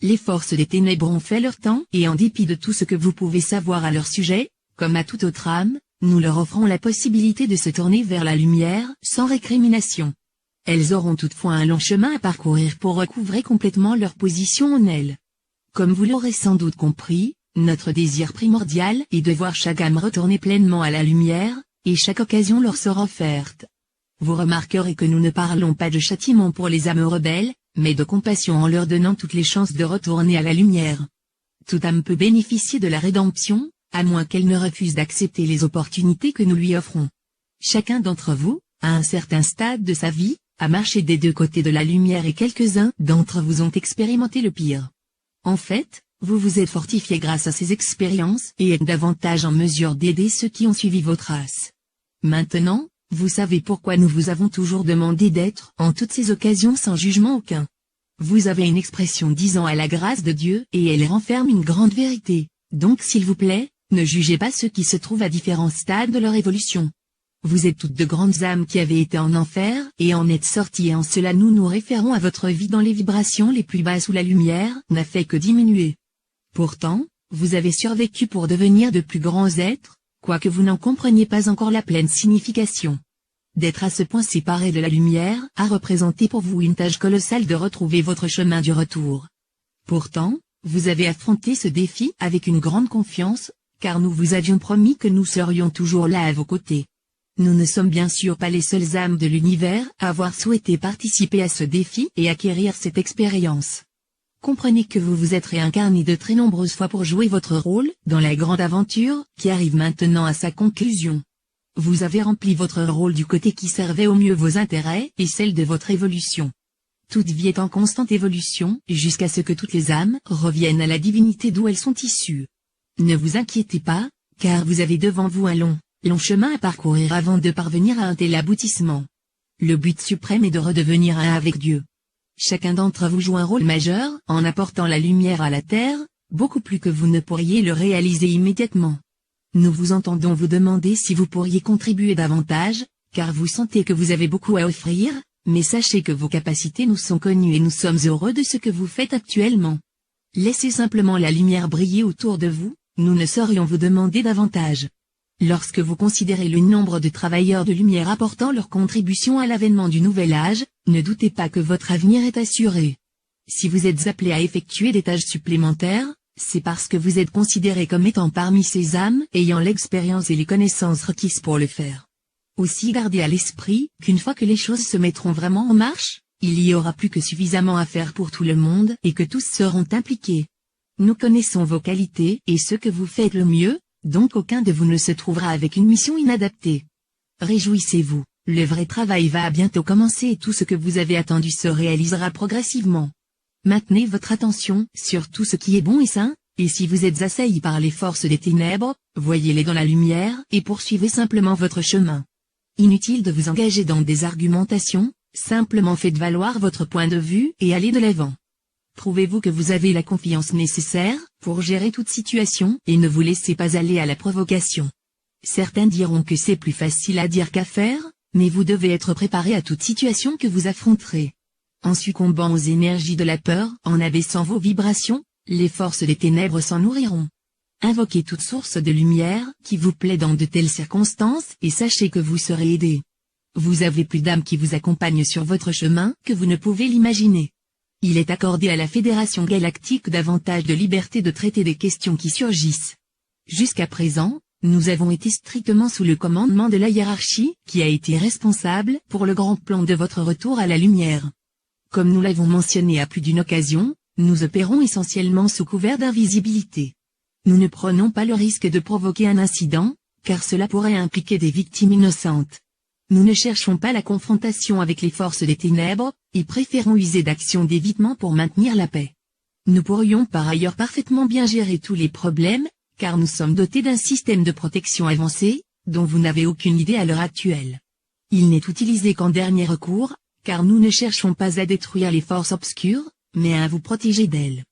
Les forces des ténèbres ont fait leur temps et en dépit de tout ce que vous pouvez savoir à leur sujet, comme à toute autre âme, nous leur offrons la possibilité de se tourner vers la lumière, sans récrimination. Elles auront toutefois un long chemin à parcourir pour recouvrer complètement leur position en elle. Comme vous l'aurez sans doute compris, notre désir primordial est de voir chaque âme retourner pleinement à la lumière, et chaque occasion leur sera offerte. Vous remarquerez que nous ne parlons pas de châtiment pour les âmes rebelles, mais de compassion en leur donnant toutes les chances de retourner à la lumière. Toute âme peut bénéficier de la rédemption, à moins qu'elle ne refuse d'accepter les opportunités que nous lui offrons. Chacun d'entre vous, à un certain stade de sa vie, a marché des deux côtés de la lumière et quelques-uns d'entre vous ont expérimenté le pire. En fait, vous vous êtes fortifiés grâce à ces expériences et êtes davantage en mesure d'aider ceux qui ont suivi vos traces. Maintenant, vous savez pourquoi nous vous avons toujours demandé d'être en toutes ces occasions sans jugement aucun. Vous avez une expression disant à la grâce de Dieu et elle renferme une grande vérité, donc s'il vous plaît, ne jugez pas ceux qui se trouvent à différents stades de leur évolution. Vous êtes toutes de grandes âmes qui avez été en enfer et en êtes sorties et en cela nous nous référons à votre vie dans les vibrations les plus basses où la lumière n'a fait que diminuer. Pourtant, vous avez survécu pour devenir de plus grands êtres, quoique vous n'en compreniez pas encore la pleine signification. D'être à ce point séparé de la lumière a représenté pour vous une tâche colossale de retrouver votre chemin du retour. Pourtant, vous avez affronté ce défi avec une grande confiance, car nous vous avions promis que nous serions toujours là à vos côtés. Nous ne sommes bien sûr pas les seules âmes de l'univers à avoir souhaité participer à ce défi et acquérir cette expérience. Comprenez que vous vous êtes réincarné de très nombreuses fois pour jouer votre rôle dans la grande aventure qui arrive maintenant à sa conclusion. Vous avez rempli votre rôle du côté qui servait au mieux vos intérêts et celle de votre évolution. Toute vie est en constante évolution jusqu'à ce que toutes les âmes reviennent à la divinité d'où elles sont issues. Ne vous inquiétez pas, car vous avez devant vous un long chemin à parcourir avant de parvenir à un tel aboutissement. Le but suprême est de redevenir un avec Dieu. Chacun d'entre vous joue un rôle majeur en apportant la lumière à la terre, beaucoup plus que vous ne pourriez le réaliser immédiatement. Nous vous entendons vous demander si vous pourriez contribuer davantage, car vous sentez que vous avez beaucoup à offrir, mais sachez que vos capacités nous sont connues et nous sommes heureux de ce que vous faites actuellement. Laissez simplement la lumière briller autour de vous, nous ne saurions vous demander davantage. Lorsque vous considérez le nombre de travailleurs de lumière apportant leur contribution à l'avènement du nouvel âge, ne doutez pas que votre avenir est assuré. Si vous êtes appelé à effectuer des tâches supplémentaires, c'est parce que vous êtes considéré comme étant parmi ces âmes ayant l'expérience et les connaissances requises pour le faire. Aussi gardez à l'esprit qu'une fois que les choses se mettront vraiment en marche, il y aura plus que suffisamment à faire pour tout le monde et que tous seront impliqués. Nous connaissons vos qualités et ce que vous faites le mieux, donc aucun de vous ne se trouvera avec une mission inadaptée. Réjouissez-vous, le vrai travail va bientôt commencer et tout ce que vous avez attendu se réalisera progressivement. Maintenez votre attention sur tout ce qui est bon et sain, et si vous êtes assailli par les forces des ténèbres, voyez-les dans la lumière et poursuivez simplement votre chemin. Inutile de vous engager dans des argumentations, simplement faites valoir votre point de vue et allez de l'avant. Prouvez-vous que vous avez la confiance nécessaire pour gérer toute situation et ne vous laissez pas aller à la provocation. Certains diront que c'est plus facile à dire qu'à faire, mais vous devez être préparé à toute situation que vous affronterez. En succombant aux énergies de la peur, en abaissant vos vibrations, les forces des ténèbres s'en nourriront. Invoquez toute source de lumière qui vous plaît dans de telles circonstances et sachez que vous serez aidé. Vous avez plus d'âmes qui vous accompagnent sur votre chemin que vous ne pouvez l'imaginer. Il est accordé à la Fédération Galactique davantage de liberté de traiter des questions qui surgissent. Jusqu'à présent, nous avons été strictement sous le commandement de la hiérarchie qui a été responsable pour le grand plan de votre retour à la lumière. Comme nous l'avons mentionné à plus d'une occasion, nous opérons essentiellement sous couvert d'invisibilité. Nous ne prenons pas le risque de provoquer un incident, car cela pourrait impliquer des victimes innocentes. Nous ne cherchons pas la confrontation avec les forces des ténèbres, et préférons user d'actions d'évitement pour maintenir la paix. Nous pourrions par ailleurs parfaitement bien gérer tous les problèmes, car nous sommes dotés d'un système de protection avancé, dont vous n'avez aucune idée à l'heure actuelle. Il n'est utilisé qu'en dernier recours, car nous ne cherchons pas à détruire les forces obscures, mais à vous protéger d'elles.